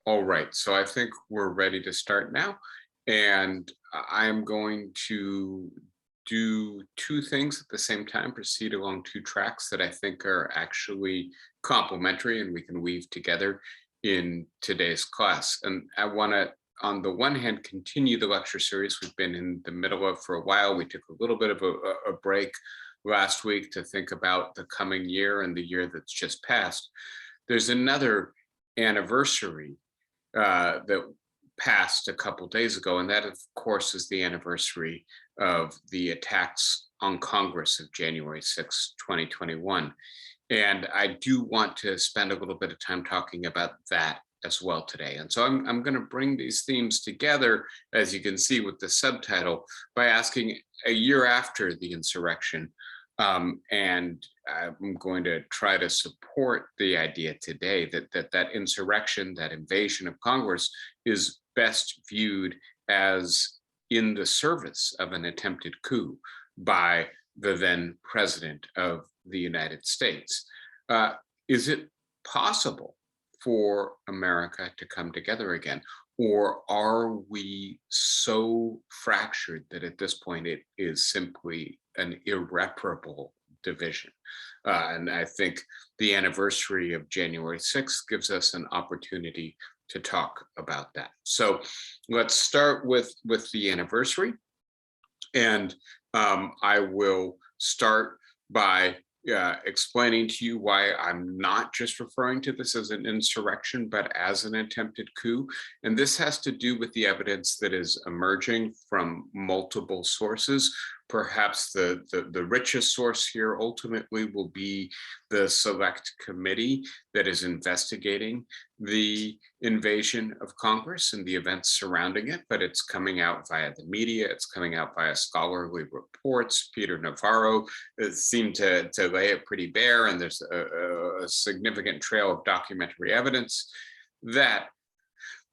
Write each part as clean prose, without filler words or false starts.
All right, so I think we're ready to start now. And I'm going to do two things at the same time, proceed along two tracks that I think are actually complementary and we can weave together in today's class. And I want to, on the one hand, continue the lecture series we've been in the middle of for a while. We took a little bit of a break last week to think about the coming year and the year that's just passed. There's another anniversary that passed a couple days ago, and that, of course, is the anniversary of the attacks on Congress of January 6, 2021. And I do want to spend a little bit of time talking about that as well today. And so I'm going to bring these themes together, as you can see with the subtitle, by asking a year after the insurrection. And I'm going to try to support the idea today that insurrection, that invasion of Congress, is best viewed as in the service of an attempted coup by the then president of the United States. Is it possible for America to come together again? Or are we so fractured that at this point it is simply an irreparable division? And I think the anniversary of January 6th gives us an opportunity to talk about that. So let's start with the anniversary. And I will start by explaining to you why I'm not just referring to this as an insurrection, but as an attempted coup. And this has to do with the evidence that is emerging from multiple sources. Perhaps the richest source here ultimately will be the select committee that is investigating the invasion of Congress and the events surrounding it, but it's coming out via the media, it's coming out via scholarly reports. Peter Navarro seemed to lay it pretty bare, and there's a significant trail of documentary evidence that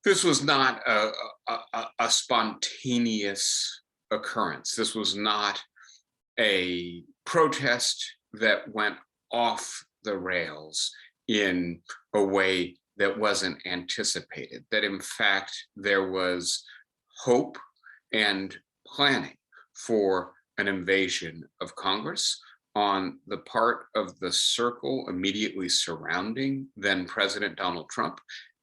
this was not a spontaneous occurrence. This was not a protest that went off the rails in a way that wasn't anticipated, that in fact there was hope and planning for an invasion of Congress on the part of the circle immediately surrounding then President Donald Trump,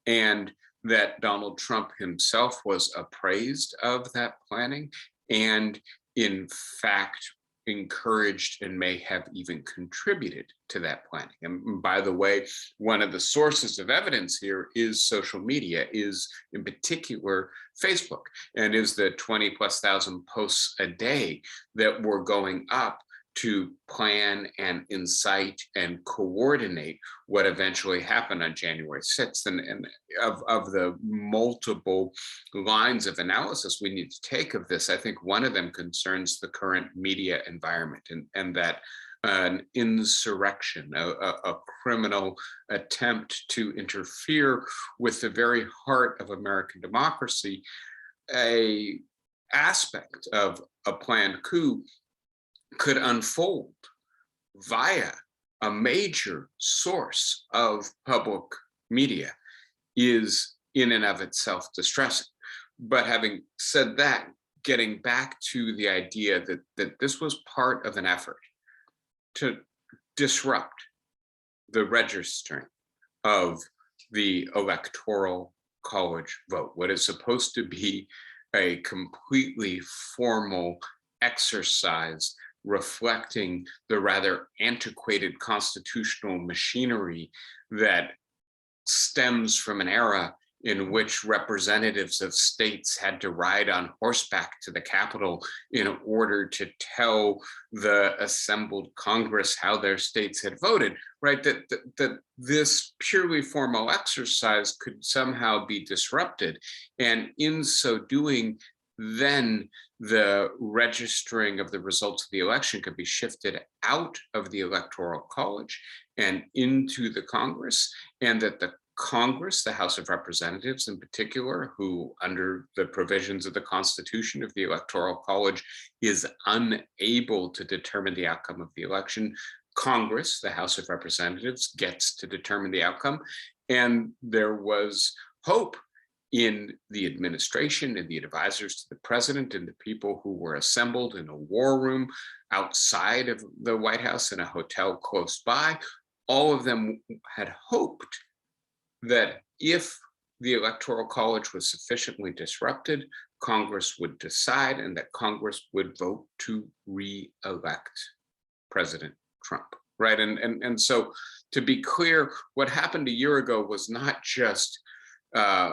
and that Donald Trump himself was appraised of that planning and in fact encouraged and may have even contributed to that planning. And by the way, one of the sources of evidence here is social media, is in particular Facebook, and is the 20,000+ posts a day that were going up to plan and incite and coordinate what eventually happened on January 6th. And of the multiple lines of analysis we need to take of this, I think one of them concerns the current media environment, and that an insurrection, a criminal attempt to interfere with the very heart of American democracy, a aspect of a planned coup, could unfold via a major source of public media is in and of itself distressing. But having said that, getting back to the idea that this was part of an effort to disrupt the registering of the Electoral College vote, what is supposed to be a completely formal exercise reflecting the rather antiquated constitutional machinery that stems from an era in which representatives of states had to ride on horseback to the Capitol in order to tell the assembled Congress how their states had voted, right? That this purely formal exercise could somehow be disrupted. And in so doing, then the registering of the results of the election could be shifted out of the Electoral College and into the Congress, and that the Congress, the House of Representatives in particular, who under the provisions of the Constitution of the Electoral College is unable to determine the outcome of the election, Congress, the House of Representatives, gets to determine the outcome. And there was hope in the administration and the advisors to the president and the people who were assembled in a war room outside of the White House in a hotel close by. All of them had hoped that if the Electoral College was sufficiently disrupted, Congress would decide and that Congress would vote to re-elect President Trump, right? And so to be clear, what happened a year ago was not just a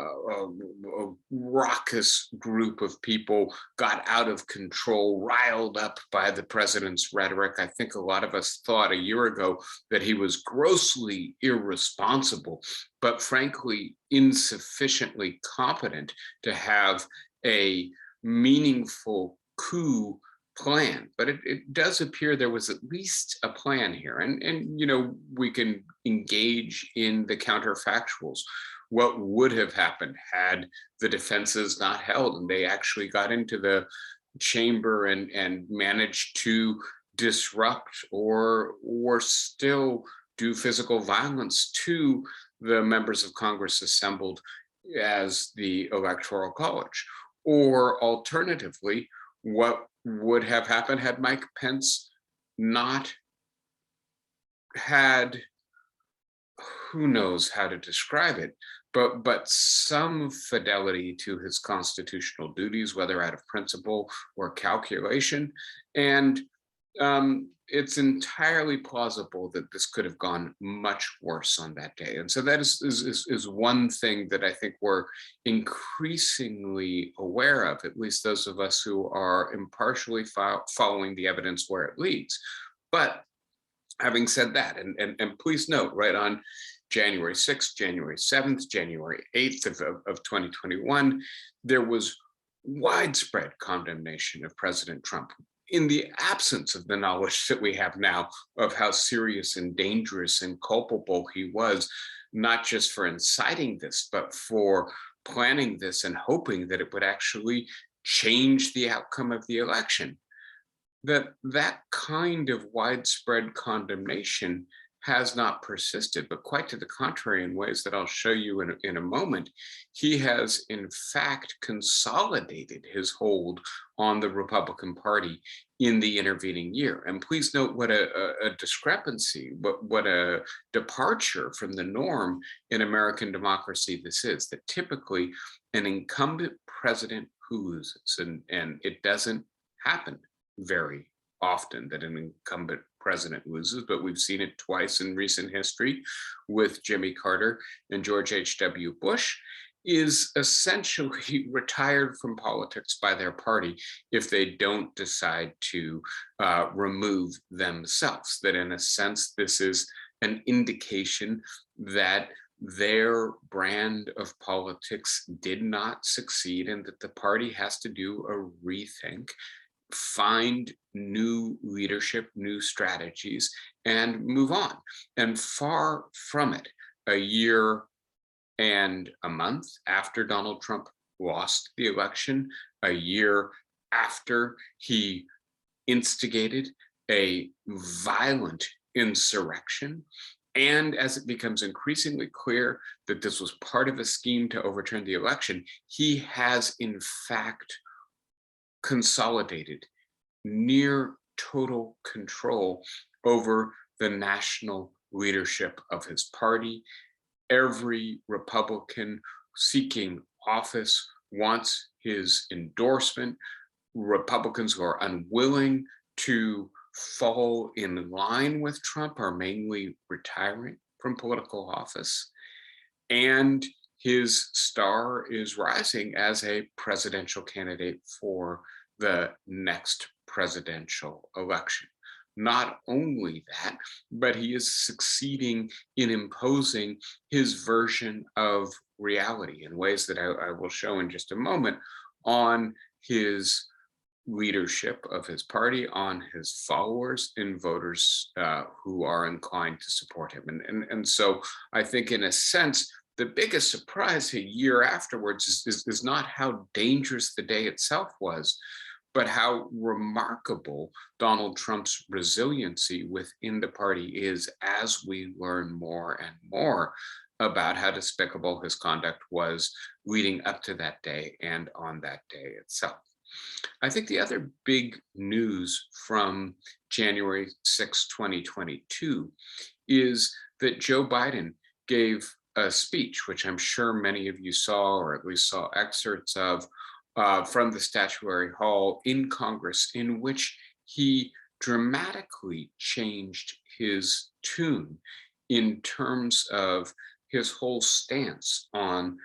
raucous group of people got out of control, riled up by the president's rhetoric. I think a lot of us thought a year ago that he was grossly irresponsible, but frankly, insufficiently competent to have a meaningful coup plan. But it does appear there was at least a plan here. And you know, we can engage in the counterfactuals. What would have happened had the defenses not held and they actually got into the chamber and managed to disrupt or still do physical violence to the members of Congress assembled as the Electoral College? Or alternatively, what would have happened had Mike Pence not had, who knows how to describe it, but some fidelity to his constitutional duties, whether out of principle or calculation. And it's entirely plausible that this could have gone much worse on that day. And so that is one thing that I think we're increasingly aware of, at least those of us who are impartially following the evidence where it leads. But having said that, and please note, right on January 6th, January 7th, January 8th of 2021, there was widespread condemnation of President Trump in the absence of the knowledge that we have now of how serious and dangerous and culpable he was, not just for inciting this, but for planning this and hoping that it would actually change the outcome of the election. That kind of widespread condemnation has not persisted, but quite to the contrary, in ways that I'll show you in a moment. He has, in fact, consolidated his hold on the Republican Party in the intervening year. And please note what a discrepancy, what a departure from the norm in American democracy this is, that typically an incumbent president who loses, and it doesn't happen very often that an incumbent president loses, but we've seen it twice in recent history with Jimmy Carter and George H.W. Bush, is essentially retired from politics by their party if they don't decide to remove themselves. That in a sense, this is an indication that their brand of politics did not succeed and that the party has to do a rethink, find new leadership, new strategies, and move on. And far from it, a year and a month after Donald Trump lost the election, a year after he instigated a violent insurrection, and as it becomes increasingly clear that this was part of a scheme to overturn the election, he has in fact consolidated near total control over the national leadership of his party. Every Republican seeking office wants his endorsement. Republicans who are unwilling to fall in line with Trump are mainly retiring from political office. And his star is rising as a presidential candidate for the next presidential election. Not only that, but he is succeeding in imposing his version of reality in ways that I will show in just a moment on his leadership of his party, on his followers and voters who are inclined to support him. And so I think in a sense, the biggest surprise a year afterwards is not how dangerous the day itself was, but how remarkable Donald Trump's resiliency within the party is as we learn more and more about how despicable his conduct was leading up to that day and on that day itself. I think the other big news from January 6, 2022 is that Joe Biden gave a speech, which I'm sure many of you saw, or at least saw excerpts of, from the Statuary Hall in Congress, in which he dramatically changed his tune in terms of his whole stance on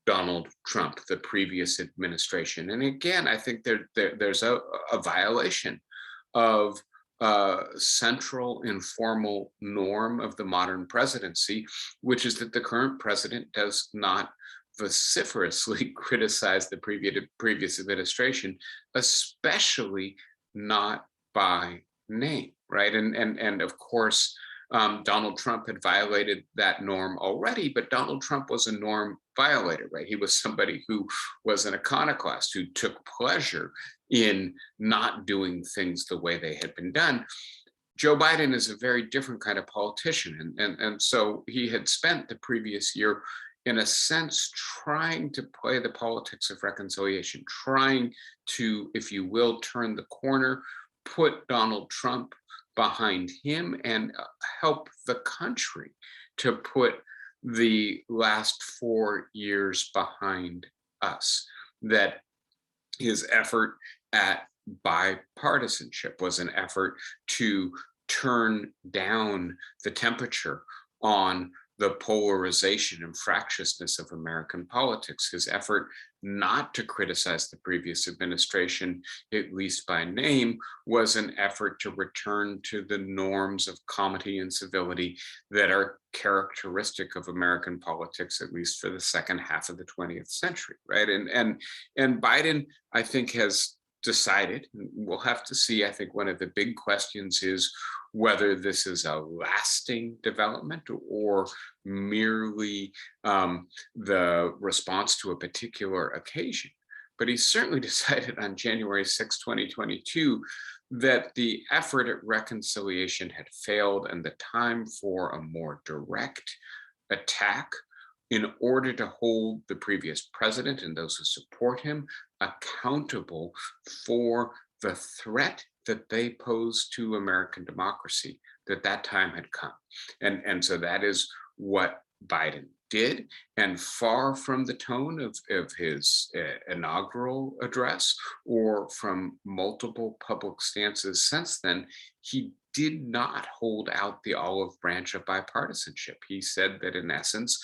Donald Trump, the previous administration. And again, I think there's a violation of central informal norm of the modern presidency, which is that the current president does not vociferously criticize the previous administration, especially not by name, right? And of course, Donald Trump had violated that norm already, but Donald Trump was a norm violator, right? He was somebody who was an iconoclast, who took pleasure in not doing things the way they had been done. Joe Biden is a very different kind of politician. And so he had spent the previous year, in a sense, trying to play the politics of reconciliation, trying to, if you will, turn the corner, put Donald Trump behind him, and help the country to put the last 4 years behind us. That his effort at bipartisanship was an effort to turn down the temperature on the polarization and fractiousness of American politics. His effort not to criticize the previous administration, at least by name, was an effort to return to the norms of comity and civility that are characteristic of American politics, at least for the second half of the 20th century, right? And Biden, I think, has decided, we'll have to see. I think one of the big questions is whether this is a lasting development or merely the response to a particular occasion. But he certainly decided on January 6, 2022, that the effort at reconciliation had failed and the time for a more direct attack in order to hold the previous president and those who support him accountable for the threat that they pose to American democracy, that time had come. And so that is what Biden did. And far from the tone of his inaugural address or from multiple public stances since then, he did not hold out the olive branch of bipartisanship. He said that, in essence,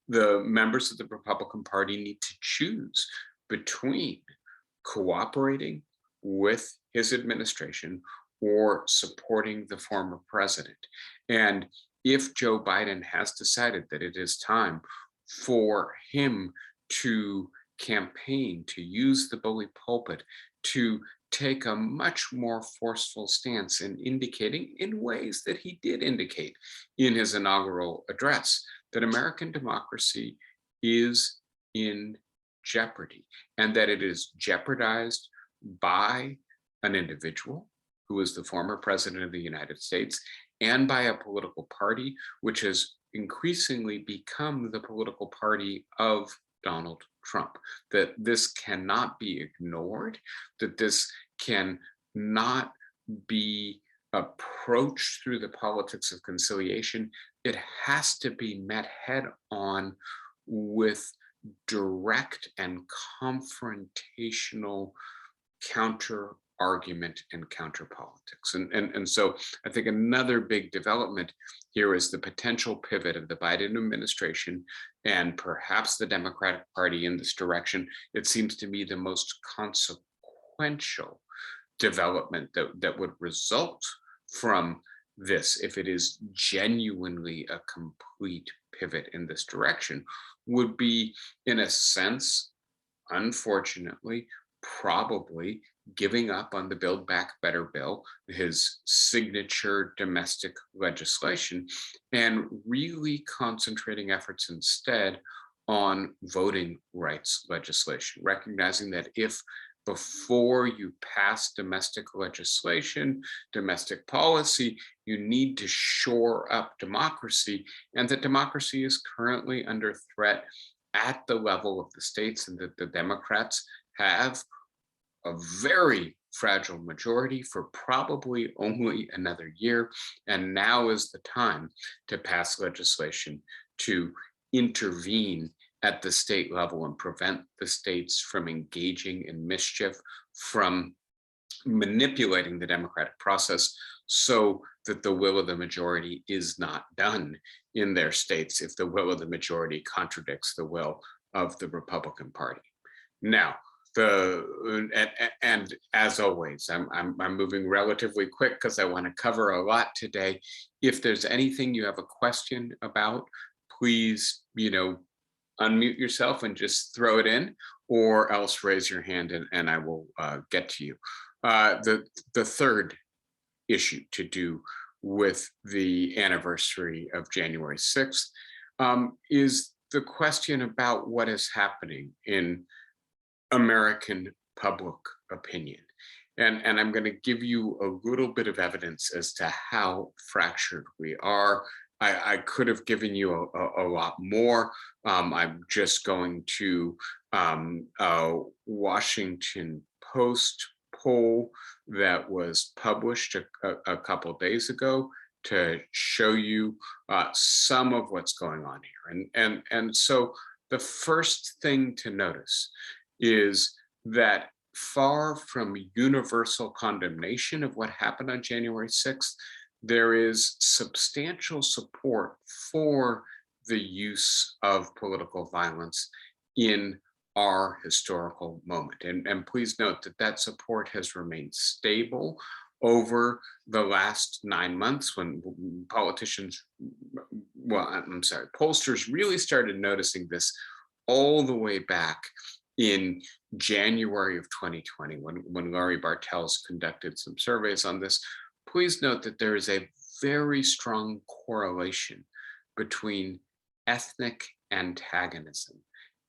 the members of the Republican Party need to choose between cooperating with his administration or supporting the former president. And if Joe Biden has decided that it is time for him to campaign, to use the bully pulpit, to take a much more forceful stance in indicating, in ways that he did indicate in his inaugural address, that American democracy is in jeopardy, and that it is jeopardized by an individual who is the former president of the United States and by a political party which has increasingly become the political party of Donald Trump. That this cannot be ignored, that this can not be approached through the politics of conciliation. It has to be met head on with direct and confrontational counter argument and counter politics. And so I think another big development here is the potential pivot of the Biden administration and perhaps the Democratic Party in this direction. It seems to me the most consequential development that would result from this, if it is genuinely a complete pivot in this direction, would be, in a sense, unfortunately, probably giving up on the Build Back Better bill, his signature domestic legislation, and really concentrating efforts instead on voting rights legislation, recognizing that if before you pass domestic legislation, domestic policy, you need to shore up democracy, and that democracy is currently under threat at the level of the states, and that the Democrats have a very fragile majority for probably only another year. And now is the time to pass legislation to intervene at the state level and prevent the states from engaging in mischief, from manipulating the democratic process so that the will of the majority is not done in their states if the will of the majority contradicts the will of the Republican Party. Now, and as always, I'm moving relatively quick because I want to cover a lot today. If there's anything you have a question about, please, unmute yourself and just throw it in, or else raise your hand and I will get to you. The third issue to do with the anniversary of January 6th is the question about what is happening in American public opinion. And I'm going to give you a little bit of evidence as to how fractured we are. I could have given you a lot more. I'm just going to a Washington Post poll that was published a couple of days ago to show you some of what's going on here. And so the first thing to notice is that far from universal condemnation of what happened on January 6th, there is substantial support for the use of political violence in our historical moment. And please note that that support has remained stable over the last 9 months when politicians, pollsters really started noticing this all the way back in January of 2020, when Larry Bartels conducted some surveys on this. Please note that there is a very strong correlation between ethnic antagonism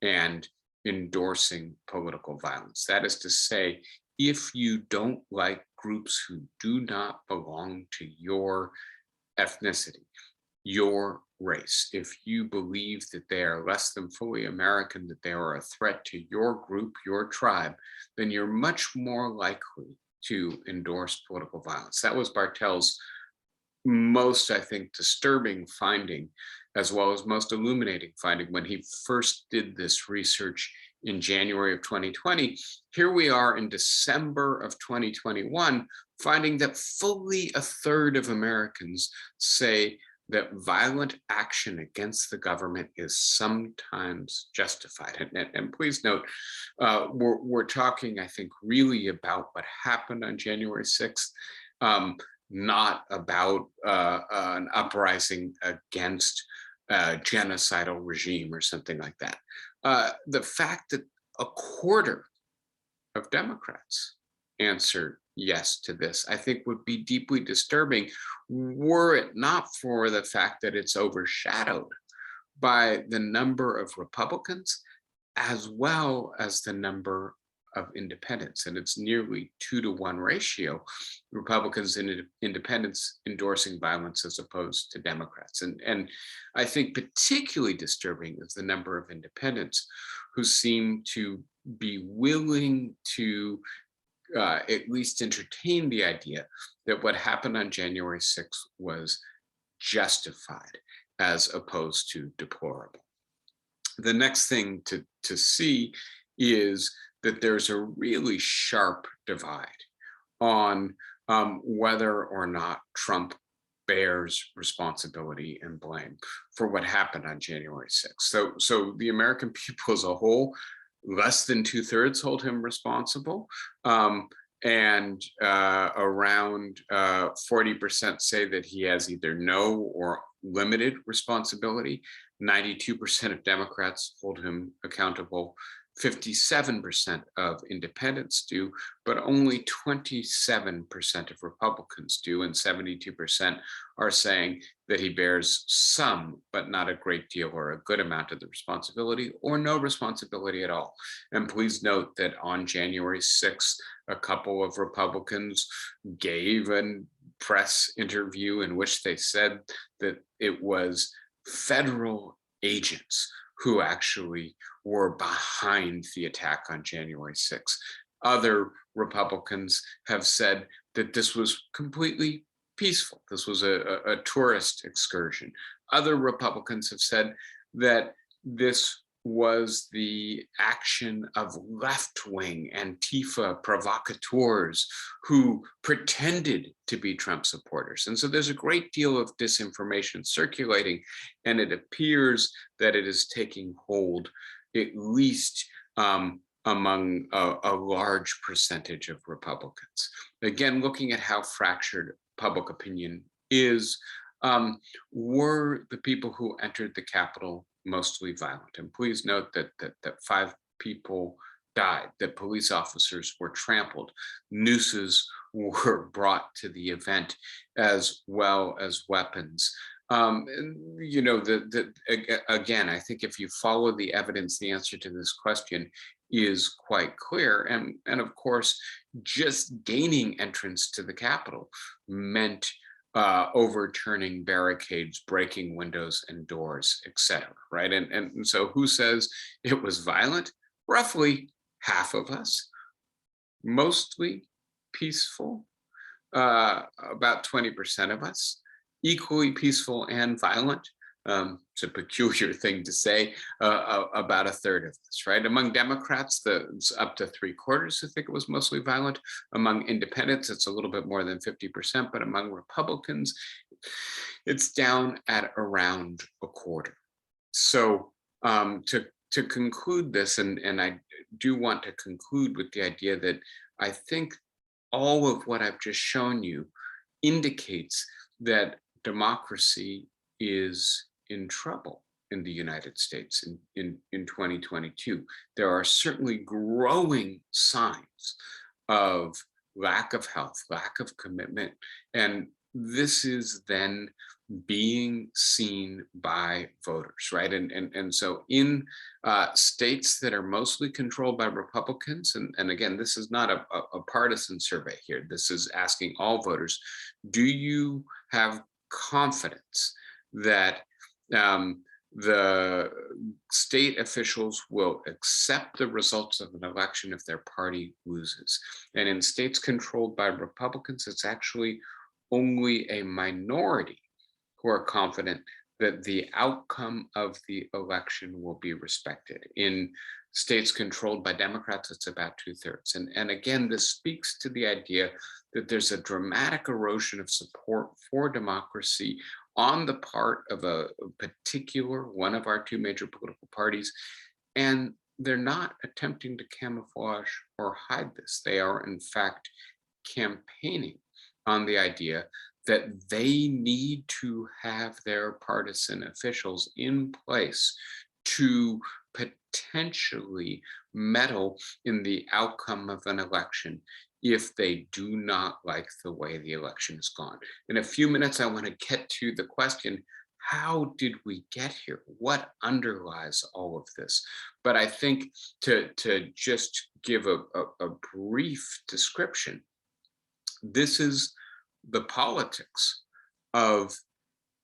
and endorsing political violence. That is to say, if you don't like groups who do not belong to your ethnicity, your race, if you believe that they are less than fully American, that they are a threat to your group, your tribe, then you're much more likely to endorse political violence. That was Bartels' most, I think, disturbing finding, as well as most illuminating finding when he first did this research in January of 2020. Here we are in December of 2021, finding that fully a third of Americans say that violent action against the government is sometimes justified. And please note, we're talking, I think, really about what happened on January 6th, not about an uprising against a genocidal regime or something like that. The fact that a quarter of Democrats answered yes to this, I think would be deeply disturbing were it not for the fact that it's overshadowed by the number of Republicans as well as the number of independents. And it's nearly 2-to-1 ratio, Republicans and independents endorsing violence as opposed to Democrats. And I think particularly disturbing is the number of independents who seem to be willing to at least entertain the idea that what happened on January 6th was justified as opposed to deplorable. The next thing to see is that there's a really sharp divide on whether or not Trump bears responsibility and blame for what happened on January 6th. So the American people as a whole, less than 2/3 hold him responsible, and around 40% say that he has either no or limited responsibility. 92% of Democrats hold him accountable. 57% of independents do, but only 27% of Republicans do, and 72% are saying that he bears some, but not a great deal or a good amount of the responsibility, or no responsibility at all. And please note that on January 6th, a couple of Republicans gave a press interview in which they said that it was federal agents who actually were behind the attack on January 6th. Other Republicans have said that this was completely peaceful. This was a tourist excursion. Other Republicans have said that this was the action of left-wing Antifa provocateurs who pretended to be Trump supporters. And so there's a great deal of disinformation circulating, and it appears that it is taking hold, at least among a large percentage of Republicans. Again, looking at how fractured public opinion is, were the people who entered the Capitol mostly violent? And please note that 5 people died, that police officers were trampled, nooses were brought to the event, as well as weapons. You know, again, I think if you follow the evidence, the answer to this question is quite clear. And of course, just gaining entrance to the Capitol meant overturning barricades, breaking windows and doors, etc. Right? And so who says it was violent? Roughly half of us, mostly peaceful, about 20% of us, equally peaceful and violent. It's a peculiar thing to say, about a third of this, right? Among Democrats, it's up to 3/4 who think it was mostly violent. Among independents, it's a little bit more than 50%, but among Republicans, it's down at around a quarter. So to conclude this, and I do want to conclude with the idea that I think all of what I've just shown you indicates that democracy is in trouble in the United States in 2022. There are certainly growing signs of lack of health, lack of commitment, and this is then being seen by voters, right? And so in states that are mostly controlled by Republicans, and again, this is not a partisan survey here, this is asking all voters, do you have confidence that the state officials will accept the results of an election if their party loses? And in states controlled by Republicans, it's actually only a minority who are confident that the outcome of the election will be respected. In states controlled by Democrats, it's about 2/3. And again, this speaks to the idea that there's a dramatic erosion of support for democracy on the part of a particular one of our 2 major political parties. And they're not attempting to camouflage or hide this. They are, in fact, campaigning on the idea that they need to have their partisan officials in place to potentially meddle in the outcome of an election if they do not like the way the election has gone. In a few minutes, I want to get to the question, how did we get here? What underlies all of this? But I think to just give a brief description, this is the politics of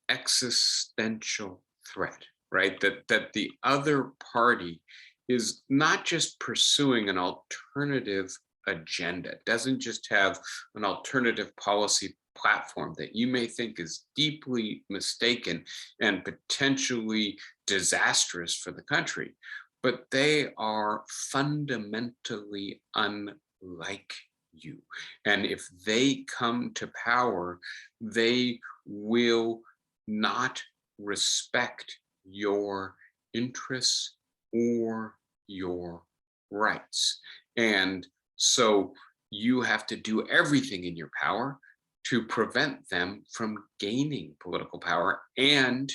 existential threat, right? That the other party is not just pursuing an alternative agenda, doesn't just have an alternative policy platform that you may think is deeply mistaken and potentially disastrous for the country, but they are fundamentally unlike you. And if they come to power, they will not respect your interests or your rights. And so you have to do everything in your power to prevent them from gaining political power. And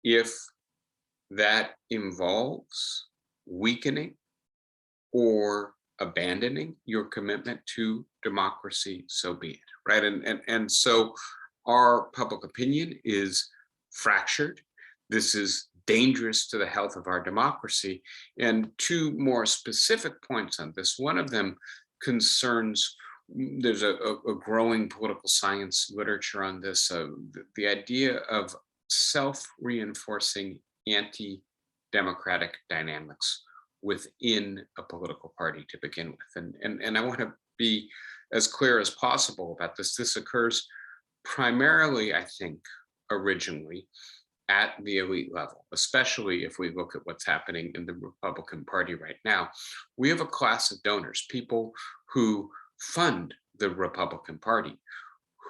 if that involves weakening or abandoning your commitment to democracy, so be it, right? And so our public opinion is fractured. This is dangerous to the health of our democracy. And two more specific points on this. One of them concerns, there's a growing political science literature on this, the idea of self-reinforcing anti-democratic dynamics within a political party to begin with. And I want to be as clear as possible about this. This occurs primarily, I think, originally at the elite level, especially if we look at what's happening in the Republican Party right now. We have a class of donors, people who fund the Republican Party,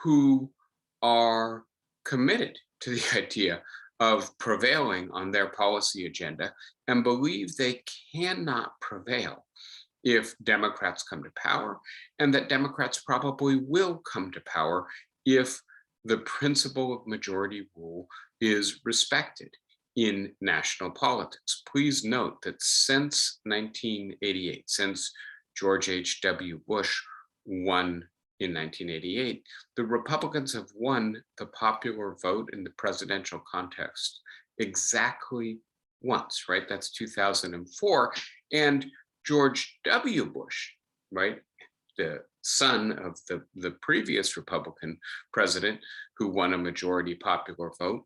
who are committed to the idea of prevailing on their policy agenda and believe they cannot prevail if Democrats come to power, and that Democrats probably will come to power if the principle of majority rule is respected in national politics. Please note that since 1988, since George H.W. Bush won in 1988, the Republicans have won the popular vote in the presidential contest exactly once, right? That's 2004. And George W. Bush, right, the son of the previous Republican president who won a majority popular vote,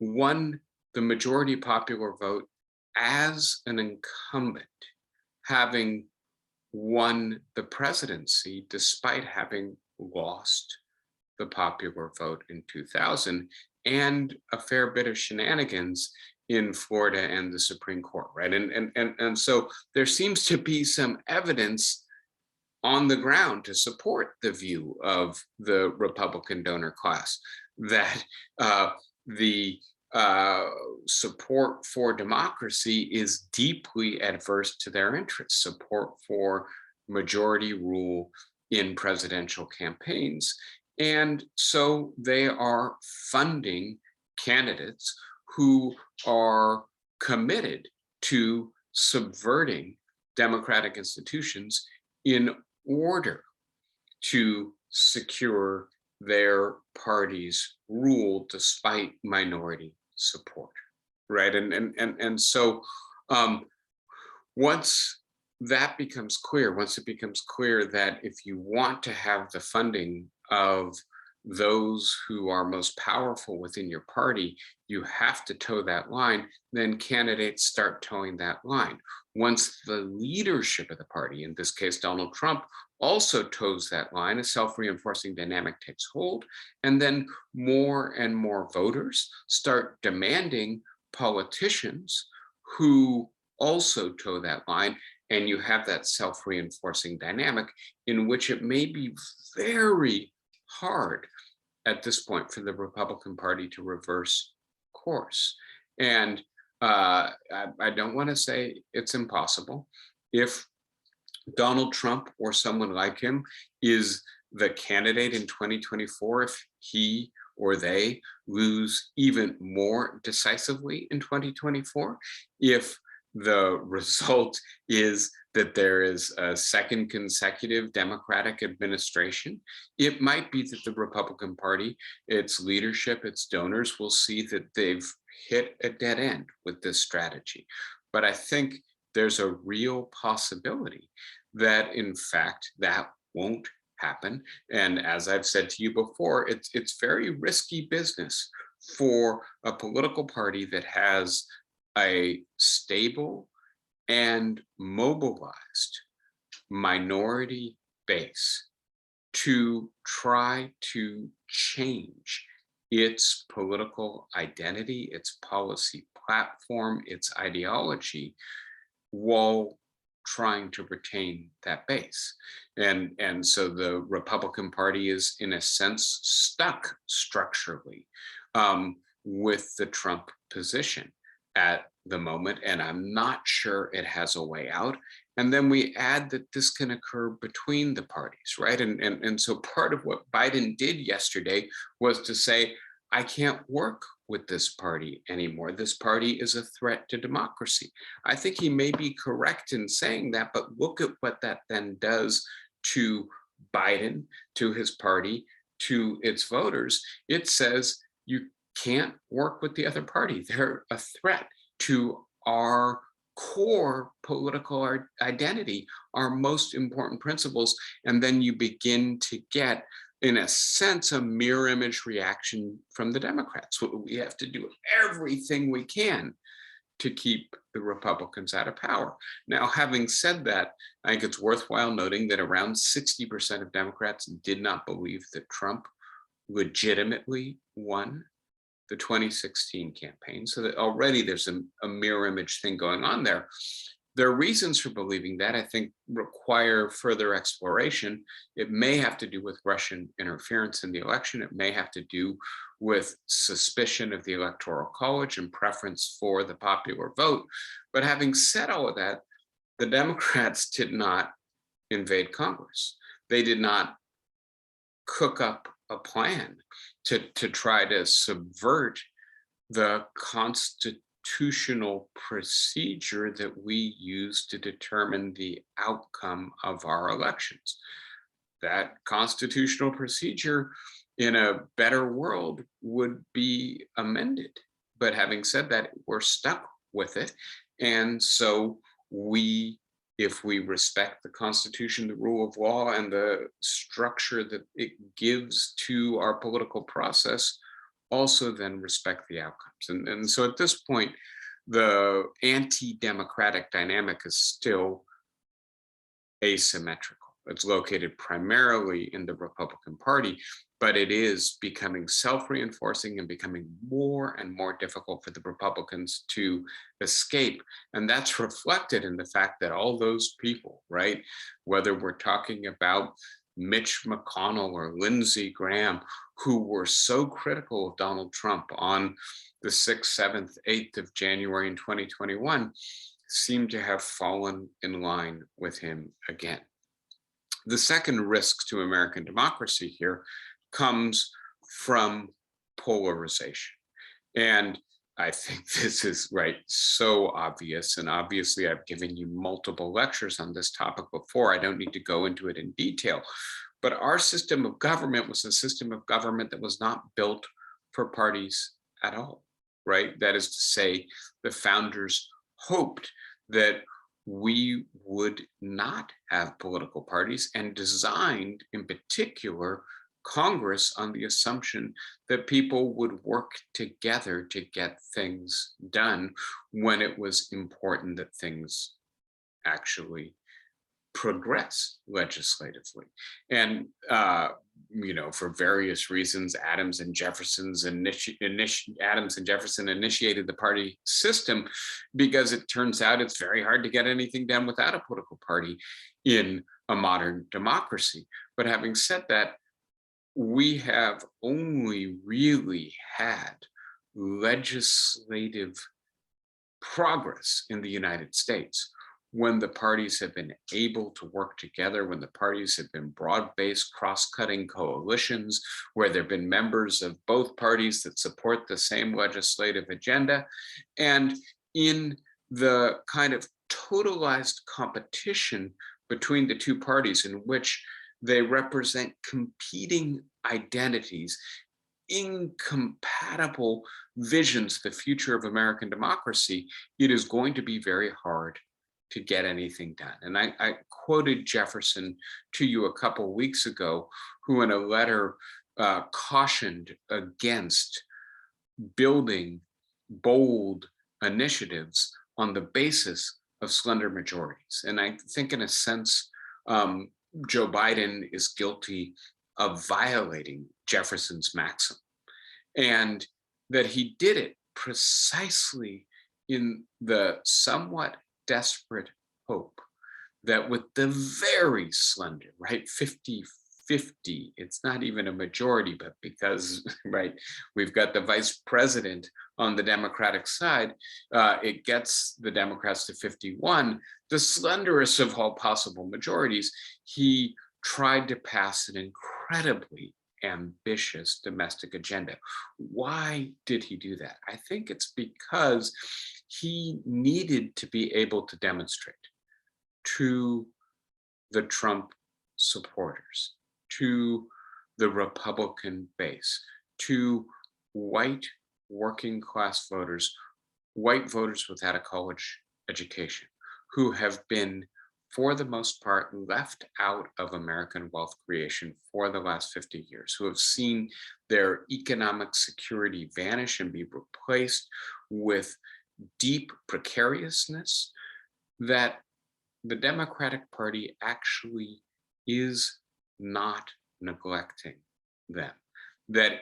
won the majority popular vote as an incumbent, having won the presidency despite having lost the popular vote in 2000 and a fair bit of shenanigans in Florida and the Supreme Court, right? And so there seems to be some evidence on the ground to support the view of the Republican donor class that the support for democracy is deeply adverse to their interests. Support for majority rule in presidential campaigns. And so they are funding candidates who are committed to subverting democratic institutions in order to secure their party's rule despite minority support, right? And so once that becomes clear, once it becomes clear that if you want to have the funding of those who are most powerful within your party, you have to toe that line, then candidates start towing that line. Once the leadership of the party, in this case Donald Trump, also toes that line, a self-reinforcing dynamic takes hold, and then more and more voters start demanding politicians who also toe that line, and you have that self-reinforcing dynamic in which it may be very hard at this point for the Republican Party to reverse course. And I don't want to say it's impossible. If Donald Trump or someone like him is the candidate in 2024, if he or they lose even more decisively in 2024, if the result is that there is a second consecutive Democratic administration, it might be that the Republican Party, its leadership, its donors will see that they've hit a dead end with this strategy. But I think there's a real possibility that, in fact, that won't happen. And as I've said to you before, it's very risky business for a political party that has a stable and mobilized minority base to try to change its political identity, its policy platform, its ideology, while trying to retain that base. And so the Republican Party is, in a sense, stuck structurally with the Trump position at the moment, and I'm not sure it has a way out. And then we add that this can occur between the parties, right? And so part of what Biden did yesterday was to say, I can't work with this party anymore. This party is a threat to democracy. I think he may be correct in saying that, but look at what that then does to Biden, to his party, to its voters. It says you can't work with the other party. They're a threat to our core political identity, our most important principles. And then you begin to get, in a sense, a mirror image reaction from the Democrats. We have to do everything we can to keep the Republicans out of power. Now, having said that, I think it's worthwhile noting that around 60% of Democrats did not believe that Trump legitimately won the 2016 campaign. So that already there's a mirror image thing going on there. Their reasons for believing that, I think, require further exploration. It may have to do with Russian interference in the election. It may have to do with suspicion of the Electoral College and preference for the popular vote. But having said all of that, the Democrats did not invade Congress. They did not cook up a plan to try to subvert the constitutional procedure that we use to determine the outcome of our elections. That constitutional procedure in a better world would be amended. But having said that, we're stuck with it. And so if we respect the Constitution, the rule of law, and the structure that it gives to our political process, also then respect the outcomes. And so at this point, the anti-democratic dynamic is still asymmetrical. It's located primarily in the Republican Party, but it is becoming self-reinforcing and becoming more and more difficult for the Republicans to escape. And that's reflected in the fact that all those people, right, whether we're talking about Mitch McConnell or Lindsey Graham, who were so critical of Donald Trump on the 6th, 7th, 8th of January in 2021, seem to have fallen in line with him again. The second risk to American democracy here comes from polarization. And I think this is so obvious. And obviously, I've given you multiple lectures on this topic before. I don't need to go into it in detail. But our system of government was a system of government that was not built for parties at all, right? That is to say, the founders hoped that we would not have political parties, and designed, in particular, Congress on the assumption that people would work together to get things done when it was important that things actually progress legislatively. And for various reasons, Adams and Jefferson initiated the party system, because it turns out it's very hard to get anything done without a political party in a modern democracy. But having said that, we have only really had legislative progress in the United States when the parties have been able to work together, when the parties have been broad-based, cross-cutting coalitions, where there have been members of both parties that support the same legislative agenda, and in the kind of totalized competition between the two parties, in which they represent competing identities, incompatible visions of the future of American democracy, it is going to be very hard to get anything done. And I quoted Jefferson to you a couple of weeks ago, who in a letter cautioned against building bold initiatives on the basis of slender majorities. And I think, in a sense, Joe Biden is guilty of violating Jefferson's maxim, and that he did it precisely in the somewhat desperate hope that with the very slender, 50-50, it's not even a majority, but because, we've got the vice president on the Democratic side, it gets the Democrats to 51, the slenderest of all possible majorities. He tried to pass an incredibly ambitious domestic agenda. Why did he do that? I think it's because he needed to be able to demonstrate to the Trump supporters, to the Republican base, to white working class voters, white voters without a college education, who have been, for the most part, left out of American wealth creation for the last 50 years, who have seen their economic security vanish and be replaced with deep precariousness, that the Democratic Party actually is not neglecting them. That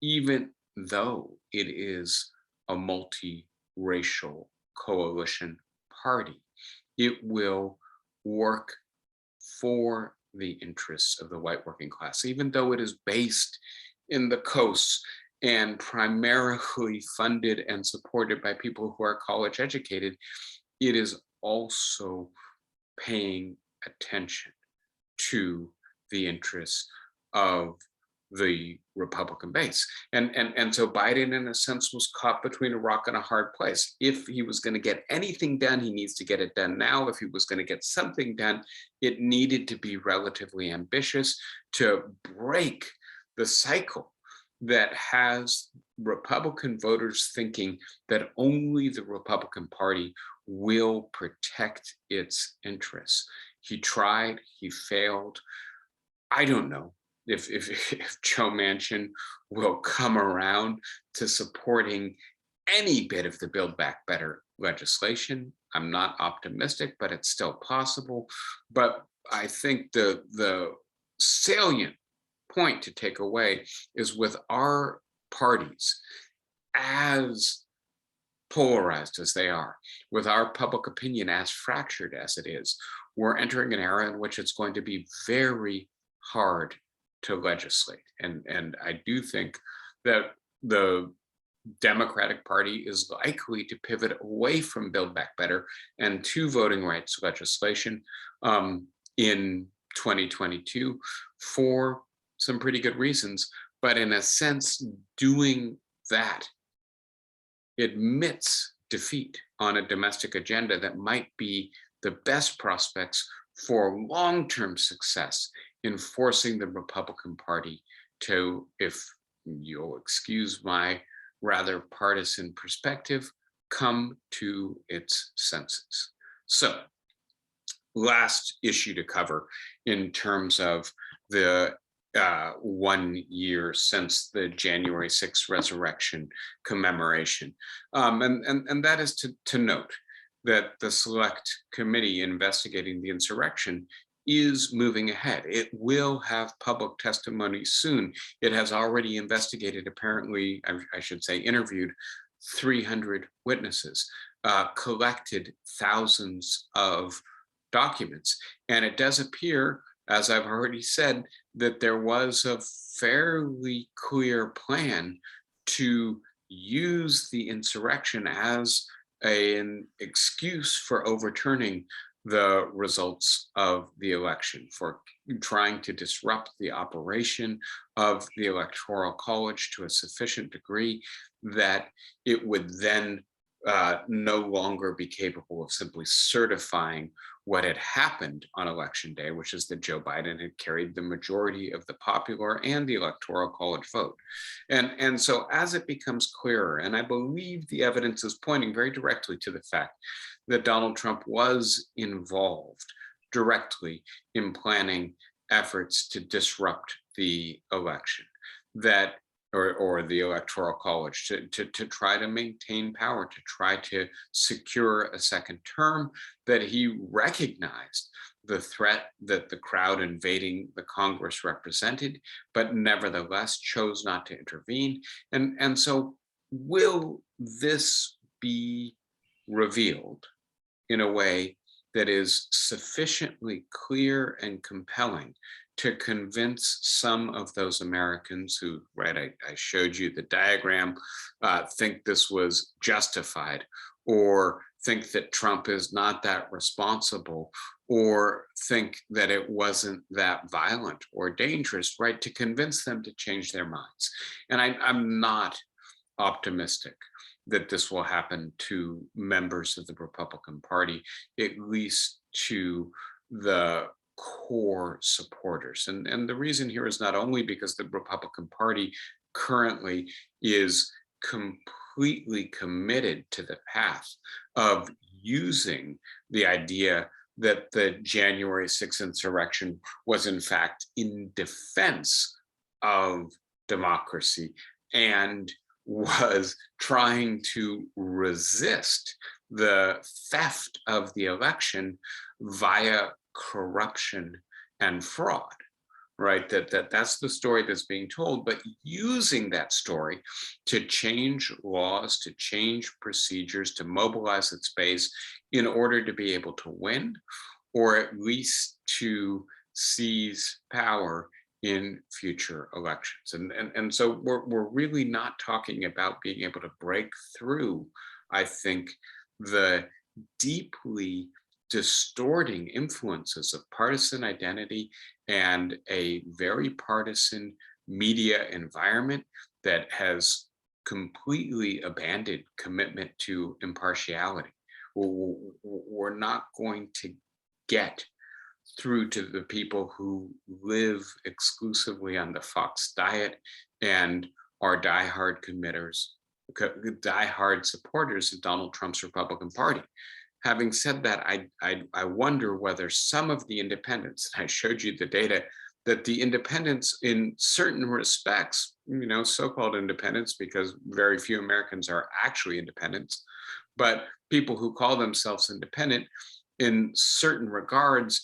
even though it is a multiracial coalition party, it will work for the interests of the white working class, even though it is based in the coasts and primarily funded and supported by people who are college educated. It is also paying attention to the interests of the Republican base. And so Biden, in a sense, was caught between a rock and a hard place. If he was going to get anything done, he needs to get it done now. If he was going to get something done, it needed to be relatively ambitious to break the cycle that has Republican voters thinking that only the Republican Party will protect its interests. He tried, he failed. I don't know if Joe Manchin will come around to supporting any bit of the Build Back Better legislation. I'm not optimistic, but it's still possible. But I think the salient point to take away is, with our parties as polarized as they are, with our public opinion as fractured as it is, we're entering an era in which it's going to be very hard to legislate. And I do think that the Democratic Party is likely to pivot away from Build Back Better and to voting rights legislation in 2022 for some pretty good reasons. But in a sense, doing that admits defeat on a domestic agenda that might be the best prospects for long-term success in forcing the Republican Party to, if you'll excuse my rather partisan perspective, come to its senses. So, last issue to cover in terms of the 1 year since the January 6th resurrection commemoration. And that is to note that the select committee investigating the insurrection is moving ahead. It will have public testimony soon. It has already investigated, apparently, I should say, interviewed 300 witnesses, collected thousands of documents. And it does appear, as I've already said, that there was a fairly clear plan to use the insurrection as an excuse for overturning the results of the election, for trying to disrupt the operation of the Electoral College to a sufficient degree that it would then no longer be capable of simply certifying what had happened on election day, which is that Joe Biden had carried the majority of the popular and the Electoral College vote. And so as it becomes clearer, and I believe the evidence is pointing very directly to the fact that Donald Trump was involved directly in planning efforts to disrupt the election, that or the Electoral College, to try to maintain power, to try to secure a second term, that he recognized the threat that the crowd invading the Congress represented, but nevertheless chose not to intervene. And so will this be revealed in a way that is sufficiently clear and compelling to convince some of those Americans who, right, I showed you the diagram, think this was justified, or think that Trump is not that responsible, or think that it wasn't that violent or dangerous, right? To convince them to change their minds. And I'm not optimistic that this will happen to members of the Republican Party, at least to the core supporters. And the reason here is not only because the Republican Party currently is completely committed to the path of using the idea that the January 6th insurrection was in fact in defense of democracy and was trying to resist the theft of the election via corruption and fraud, right? That's the story that's being told, but using that story to change laws, to change procedures, to mobilize its base in order to be able to win, or at least to seize power in future elections. And so we're really not talking about being able to break through, I think, the deeply distorting influences of partisan identity and a very partisan media environment that has completely abandoned commitment to impartiality. We're not going to get through to the people who live exclusively on the Fox diet and are diehard supporters of Donald Trump's Republican Party. Having said that, I wonder whether some of the independents, and I showed you the data, that the independents in certain respects, so-called independents, because very few Americans are actually independents, but people who call themselves independent in certain regards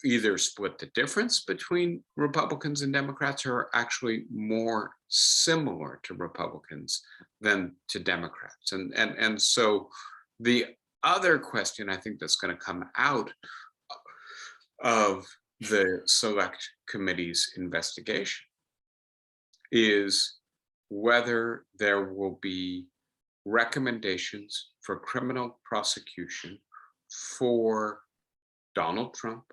either split the difference between Republicans and Democrats, or are actually more similar to Republicans than to Democrats. And so the other question I think that's going to come out of the Select Committee's investigation is whether there will be recommendations for criminal prosecution for Donald Trump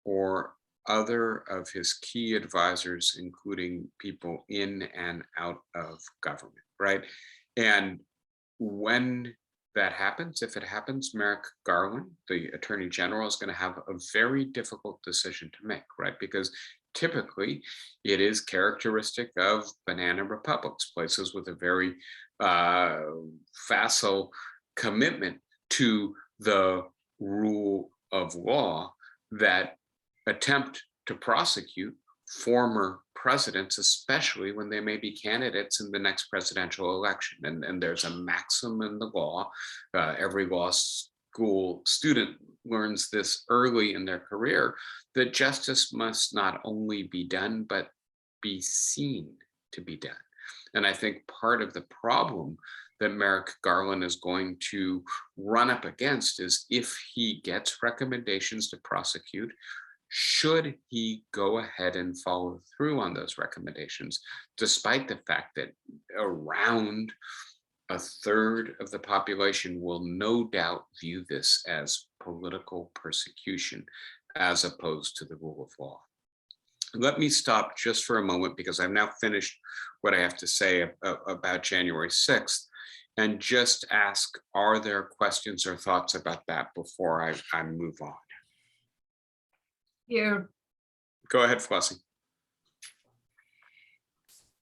or other of his key advisors, including people in and out of government, right? And when that happens, if it happens, Merrick Garland, the Attorney General, is going to have a very difficult decision to make, right? Because typically it is characteristic of banana republics, places with a very facile commitment to the rule of law, that attempt to prosecute former presidents, especially when they may be candidates in the next presidential election. And there's a maxim in the law. Every law school student learns this early in their career, that justice must not only be done, but be seen to be done. And I think part of the problem that Merrick Garland is going to run up against is, if he gets recommendations to prosecute, should he go ahead and follow through on those recommendations, despite the fact that around a third of the population will no doubt view this as political persecution as opposed to the rule of law. Let me stop just for a moment, because I've now finished what I have to say about January 6th, and just ask, are there questions or thoughts about that before I move on? Here, Go ahead, Flossie.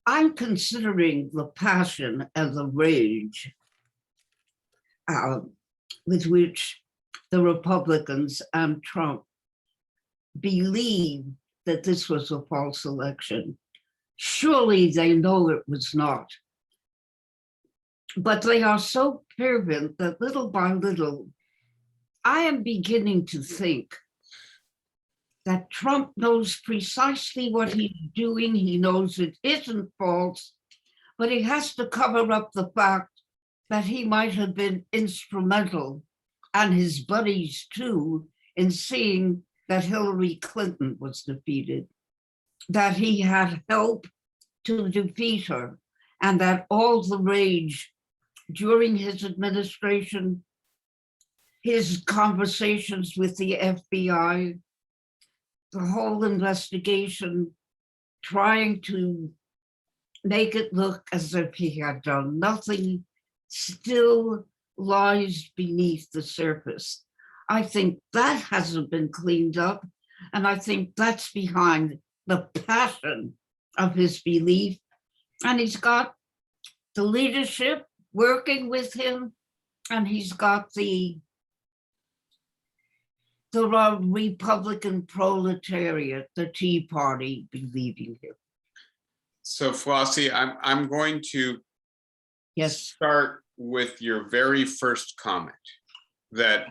I'm considering the passion and the rage with which the Republicans and Trump believe that this was a false election. Surely they know it was not. But they are so fervent that little by little, I am beginning to think that Trump knows precisely what he's doing. He knows it isn't false, but he has to cover up the fact that he might have been instrumental, and his buddies too, in seeing that Hillary Clinton was defeated, that he had help to defeat her, and that all the rage during his administration his conversations with the FBI, the whole investigation, trying to make it look as if he had done nothing, still lies beneath the surface. I think that hasn't been cleaned up, and I think that's behind the passion of his belief. And he's got the leadership working with him, and he's got the Republican proletariat, the Tea Party, believing him. So Flossie, I'm going to start with your very first comment that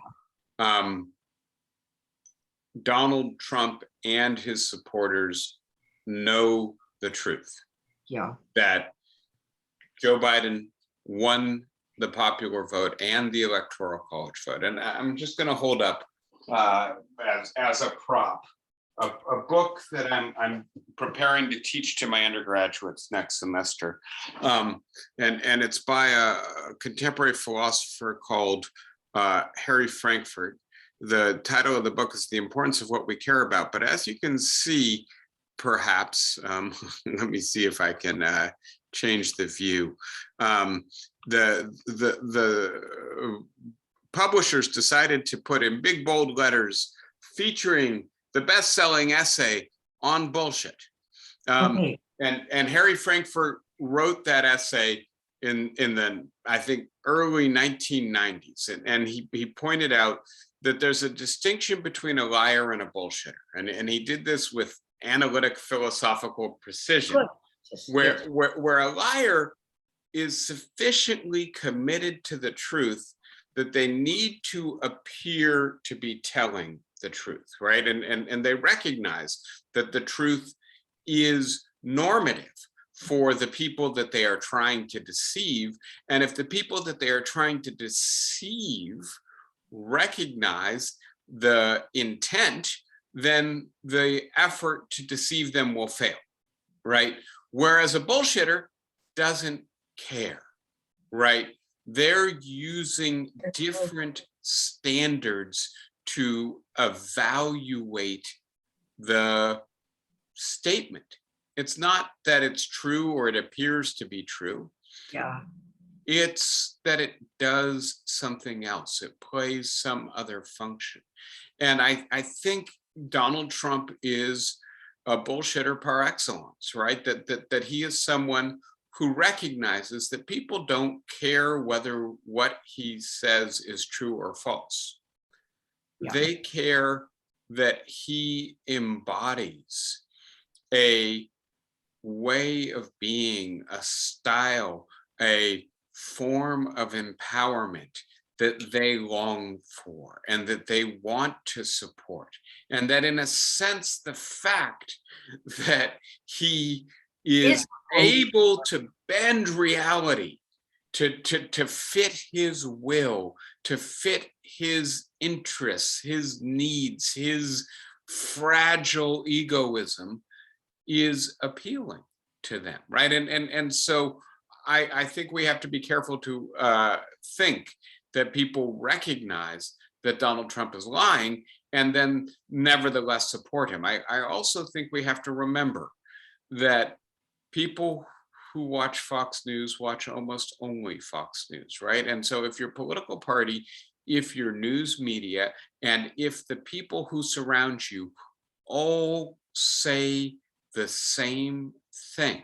Donald Trump and his supporters know the truth. Yeah. That Joe Biden won the popular vote and the Electoral College vote. And I'm just going to hold up as a prop a book that I'm preparing to teach to my undergraduates next semester. And it's by a contemporary philosopher called Harry Frankfurt. The title of the book is The Importance of What We Care About. But as you can see, perhaps, let me see if I can change the view. The publishers decided to put in big bold letters featuring the best-selling essay on bullshit. And Harry Frankfurt wrote that essay in the, I think, early 1990s. And he pointed out that there's a distinction between a liar and a bullshitter. And he did this with analytic philosophical precision, where a liar is sufficiently committed to the truth that they need to appear to be telling the truth, right? And they recognize that the truth is normative for the people that they are trying to deceive. And if the people that they are trying to deceive recognize the intent, then the effort to deceive them will fail, right? Whereas a bullshitter doesn't care, right? They're using different standards to evaluate the statement. It's not that it's true or it appears to be true. Yeah. It's that it does something else. It plays some other function. And I think Donald Trump is a bullshitter par excellence, right? That he is someone who recognizes that people don't care whether what he says is true or false. Yeah. They care that he embodies a way of being, a style, a form of empowerment that they long for and that they want to support. And that in a sense, the fact that he is able to bend reality to fit his will, to fit his interests, his needs, his fragile egoism is appealing to them, right? And so I think we have to be careful to think that people recognize that Donald Trump is lying and then nevertheless support him. I also think we have to remember that people who watch Fox News watch almost only Fox News, right? And so if your political party, if your news media, and if the people who surround you all say the same thing,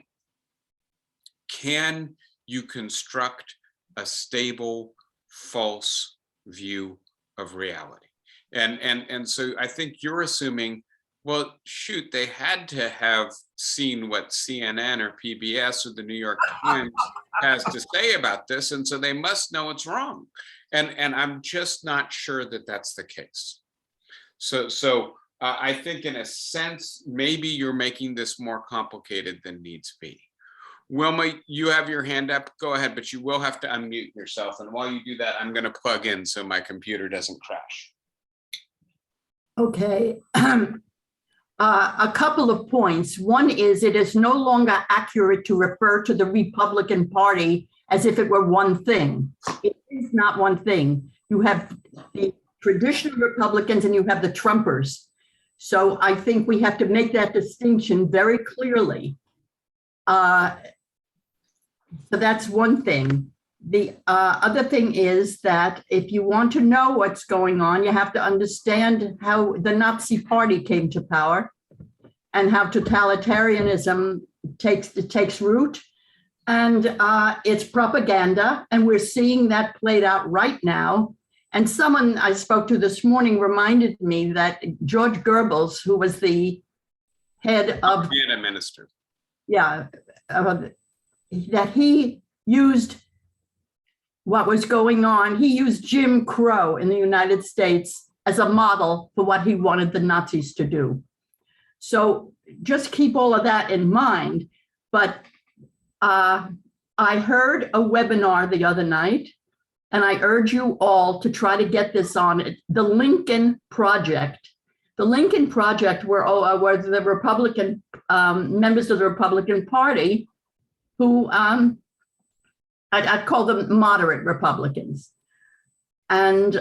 can you construct a stable, false view of reality? And so I think you're assuming, well, shoot, they had to have seen what CNN or PBS or the New York Times has to say about this, and so they must know it's wrong. And I'm just not sure that that's the case. So I think in a sense, maybe you're making this more complicated than needs be. Wilma, you have your hand up. Go ahead, but you will have to unmute yourself. And while you do that, I'm going to plug in so my computer doesn't crash. Okay. A couple of points. One is it is no longer accurate to refer to the Republican Party as if it were one thing. It is not one thing. You have the traditional Republicans and you have the Trumpers. So I think we have to make that distinction very clearly. So that's one thing. The other thing is that if you want to know what's going on, you have to understand how the Nazi Party came to power and how totalitarianism takes root. And it's propaganda. And we're seeing that played out right now. And someone I spoke to this morning reminded me that George Goebbels, who was the head of Propaganda minister. Yeah, that he used what was going on. He used Jim Crow in the United States as a model for what he wanted the Nazis to do. So just keep all of that in mind. But I heard a webinar the other night, and I urge you all to try to get this on the Lincoln Project. The Lincoln Project were the Republican members of the Republican Party who I'd call them moderate Republicans. And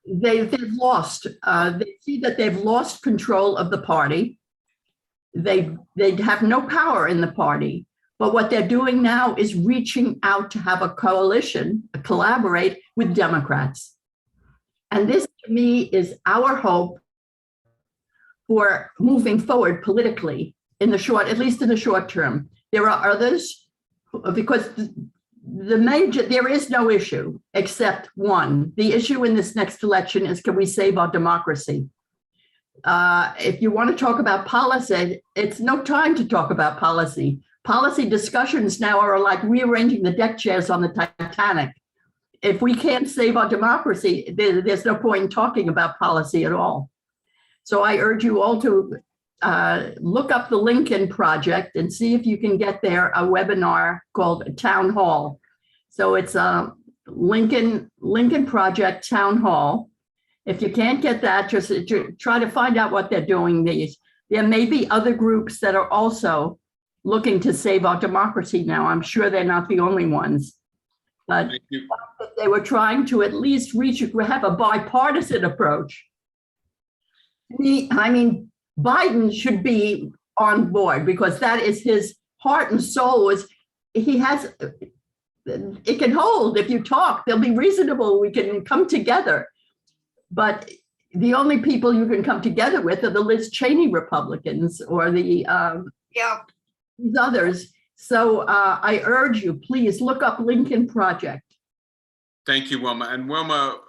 they've lost, they see that they've lost control of the party. They have no power in the party. But what they're doing now is reaching out to have a coalition, collaborate with Democrats. And this, to me, is our hope for moving forward politically in the short, at least in the short term. There are others, because there is no issue except one. The issue in this next election is, can we save our democracy? If you want to talk about policy, it's no time to talk about policy. Policy discussions now are like rearranging the deck chairs on the Titanic. If we can't save our democracy, there's no point in talking about policy at all. So I urge you all to look up the Lincoln Project and see if you can get there a webinar called Town Hall. So it's a Lincoln Project Town Hall. If you can't get that, just try to find out what they're doing. There may be other groups that are also looking to save our democracy now. I'm sure they're not the only ones. But they were trying to at least have a bipartisan approach. I mean, Biden should be on board because that is his heart and soul. It can hold. If you talk, they'll be reasonable. We can come together. But the only people you can come together with are the Liz Cheney Republicans or the these others. So I urge you, please look up Lincoln Project. Thank you, Wilma. And Wilma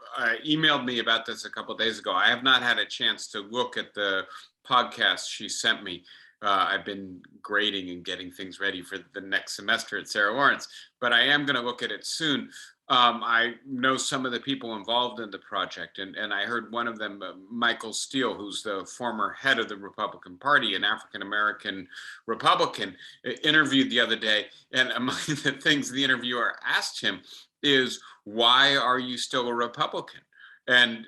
emailed me about this a couple of days ago. I have not had a chance to look at the podcast she sent me. I've been grading and getting things ready for the next semester at Sarah Lawrence, but I am going to look at it soon. I know some of the people involved in the project, and I heard one of them, Michael Steele, who's the former head of the Republican Party, an African-American Republican, interviewed the other day. And among the things the interviewer asked him is, why are you still a Republican? And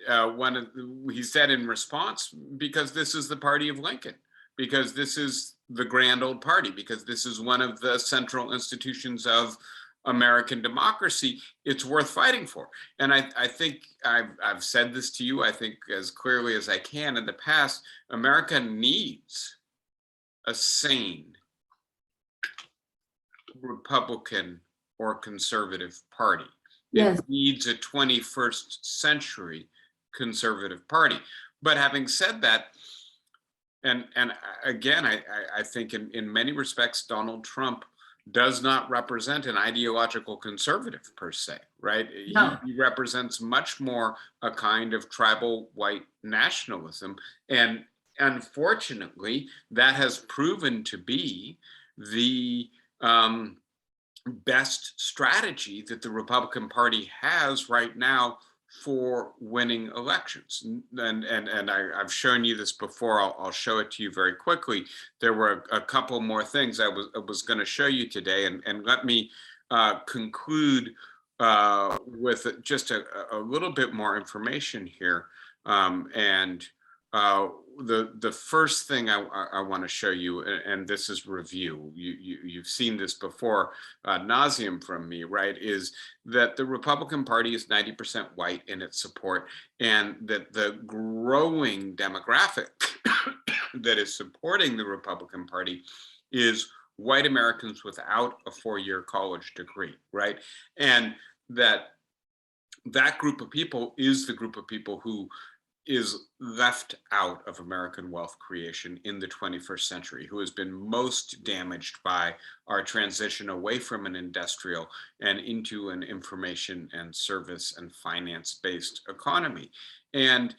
he said in response, because this is the party of Lincoln, because this is the grand old party, because this is one of the central institutions of American democracy. It's worth fighting for. And I think I've said this to you, I think as clearly as I can in the past, America needs a sane Republican or conservative party. Yes. It needs a 21st century conservative party. But having said that, and again, I think in many respects, Donald Trump does not represent an ideological conservative per se, right? No. He represents much more a kind of tribal white nationalism. And unfortunately, that has proven to be the best strategy that the Republican Party has right now for winning elections. And I've shown you this before. I'll show it to you very quickly. There were a couple more things I was going to show you today, and let me conclude with just a little bit more information here. the first thing I want to show you, and this is review. You've seen this before nauseum from me, right? Is that the Republican Party is 90% white in its support, and that the growing demographic that is supporting the Republican Party is white Americans without a four-year college degree, right? And that group of people is the group of people who is left out of American wealth creation in the 21st century, who has been most damaged by our transition away from an industrial and into an information and service and finance-based economy. And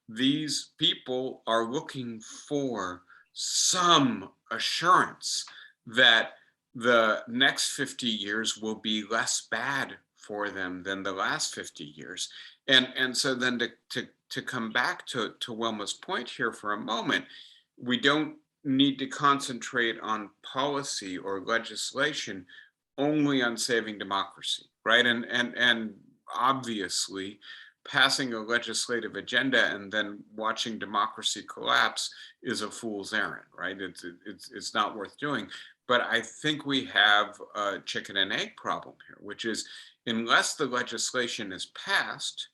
these people are looking for some assurance that the next 50 years will be less bad for them than the last 50 years. And so then to come back to Wilma's point here for a moment, we don't need to concentrate on policy or legislation only on saving democracy, right? And obviously, passing a legislative agenda and then watching democracy collapse is a fool's errand, right? It's not worth doing. But I think we have a chicken and egg problem here, which is unless the legislation is passed,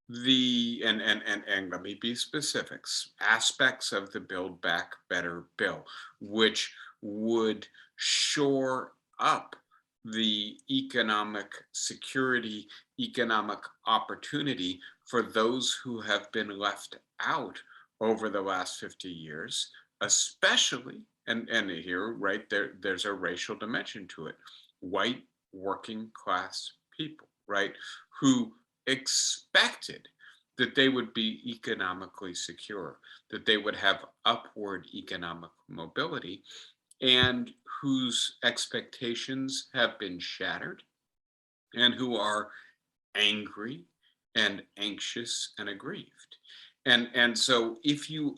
and let me be specifics, aspects of the Build Back Better bill, which would shore up the economic security, economic opportunity for those who have been left out over the last 50 years, especially, and here, right, there's a racial dimension to it, white working class people, right, who expected that they would be economically secure, that they would have upward economic mobility, and whose expectations have been shattered, and who are angry and anxious and aggrieved. And so if you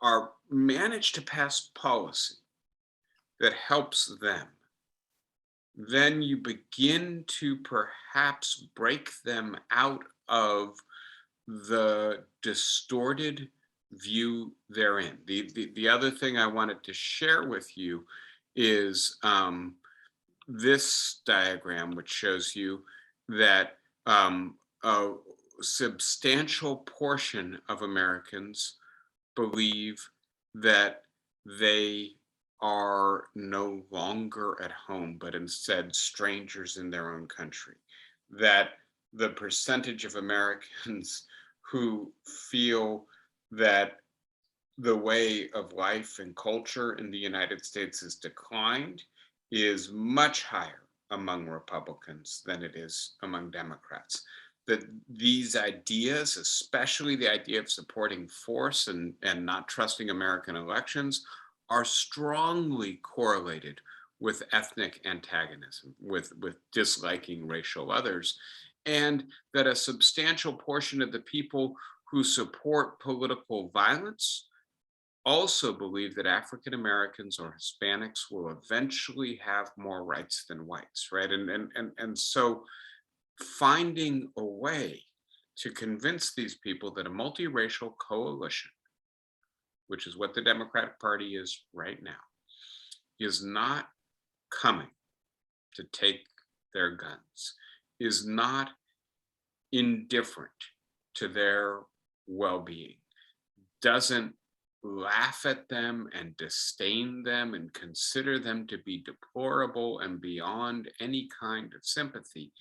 are managed to pass policy that helps them, then you begin to perhaps break them out of the distorted view they're in. The other thing I wanted to share with you is this diagram, which shows you that a substantial portion of Americans believe that they are no longer at home, but instead strangers in their own country. That the percentage of Americans who feel that the way of life and culture in the United States has declined is much higher among Republicans than it is among Democrats. That these ideas, especially the idea of supporting force and not trusting American elections, are strongly correlated with ethnic antagonism, with disliking racial others, and that a substantial portion of the people who support political violence also believe that African Americans or Hispanics will eventually have more rights than whites, right? And so finding a way to convince these people that a multiracial coalition, which is what the Democratic Party is right now, is not coming to take their guns, is not indifferent to their well-being, doesn't laugh at them and disdain them and consider them to be deplorable and beyond any kind of sympathy,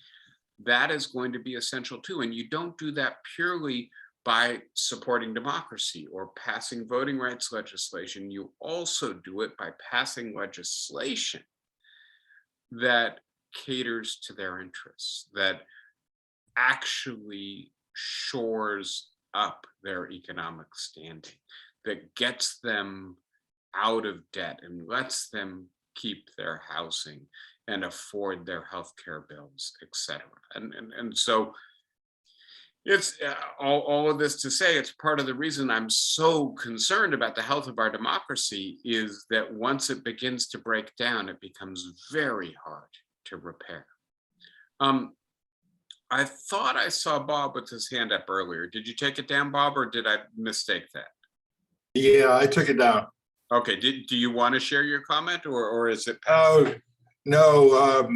that is going to be essential too. And you don't do that purely by supporting democracy or passing voting rights legislation. You also do it by passing legislation that caters to their interests, that actually shores up their economic standing, that gets them out of debt and lets them keep their housing and afford their healthcare bills, et cetera. And so it's all of this to say, it's part of the reason I'm so concerned about the health of our democracy is that once it begins to break down, it becomes very hard to repair. I thought I saw Bob with his hand up earlier. Did you take it down, Bob, or did I mistake that? Yeah, I took it down. Okay, do you want to share your comment, or is it? Oh, no,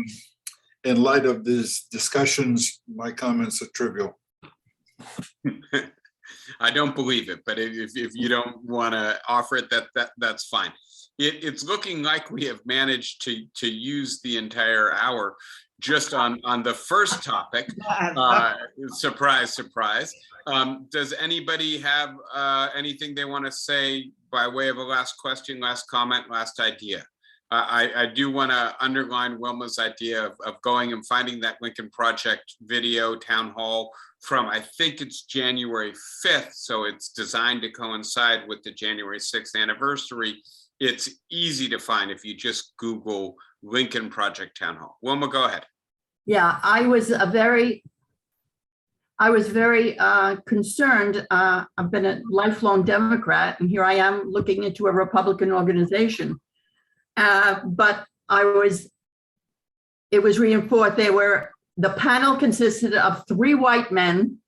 in light of these discussions, my comments are trivial. I don't believe it, but if you don't want to offer it, that's fine. It's looking like we have managed to use the entire hour just on the first topic. Surprise, surprise. Does anybody have anything they want to say by way of a last question, last comment, last idea? I do want to underline Wilma's idea of going and finding that Lincoln Project video town hall from, I think it's January 5th. So it's designed to coincide with the January 6th anniversary. It's easy to find if you just Google Lincoln Project Town Hall. Wilma, go ahead. Yeah, I was very concerned. I've been a lifelong Democrat, and here I am looking into a Republican organization. But it was reinforced. The panel consisted of 3 white men,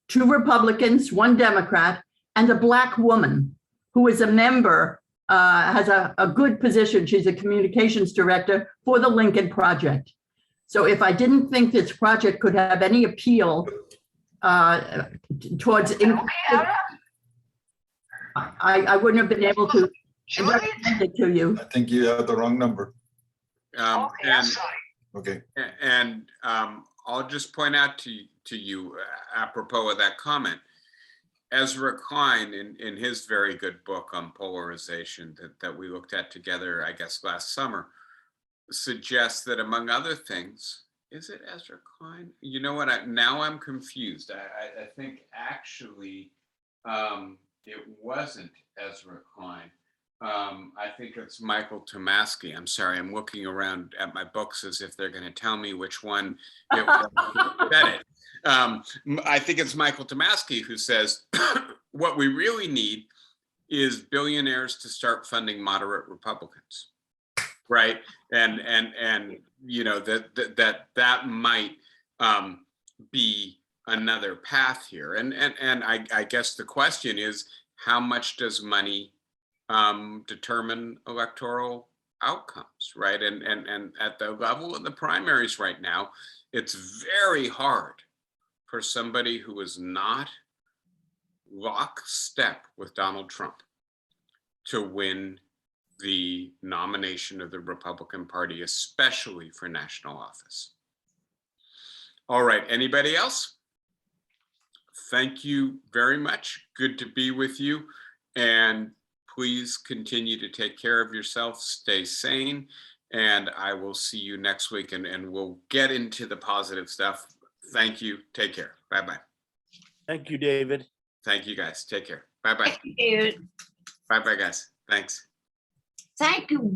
2 Republicans, 1 Democrat, and a Black woman who is a member, has a good position. She's a communications director for the Lincoln Project. So if I didn't think this project could have any appeal towards, I wouldn't have been able to recommend it to you. I think you have the wrong number. Okay. Okay. And I'll just point out to you, apropos of that comment, Ezra Klein, in his very good book on polarization that we looked at together, I guess, last summer, suggests that, among other things, is it Ezra Klein? You know what? Now I'm confused. I think actually it wasn't Ezra Klein. I think it's Michael Tomasky. I'm sorry, I'm looking around at my books as if they're going to tell me which one it was who said it. I think it's Michael Tomasky who says, what we really need is billionaires to start funding moderate Republicans, right? And you know, that might be another path here. And I guess the question is, how much does money determine electoral outcomes, right? And at the level of the primaries right now, it's very hard for somebody who is not lockstep with Donald Trump to win the nomination of the Republican Party, especially for national office. All right, anybody else? Thank you very much. Good to be with you. And please continue to take care of yourself, stay sane, and I will see you next week, and we'll get into the positive stuff. Thank you. Take care. Bye-bye. Thank you, David. Thank you, guys. Take care. Bye-bye. Thank you. Bye-bye, guys. Thanks. Thank you.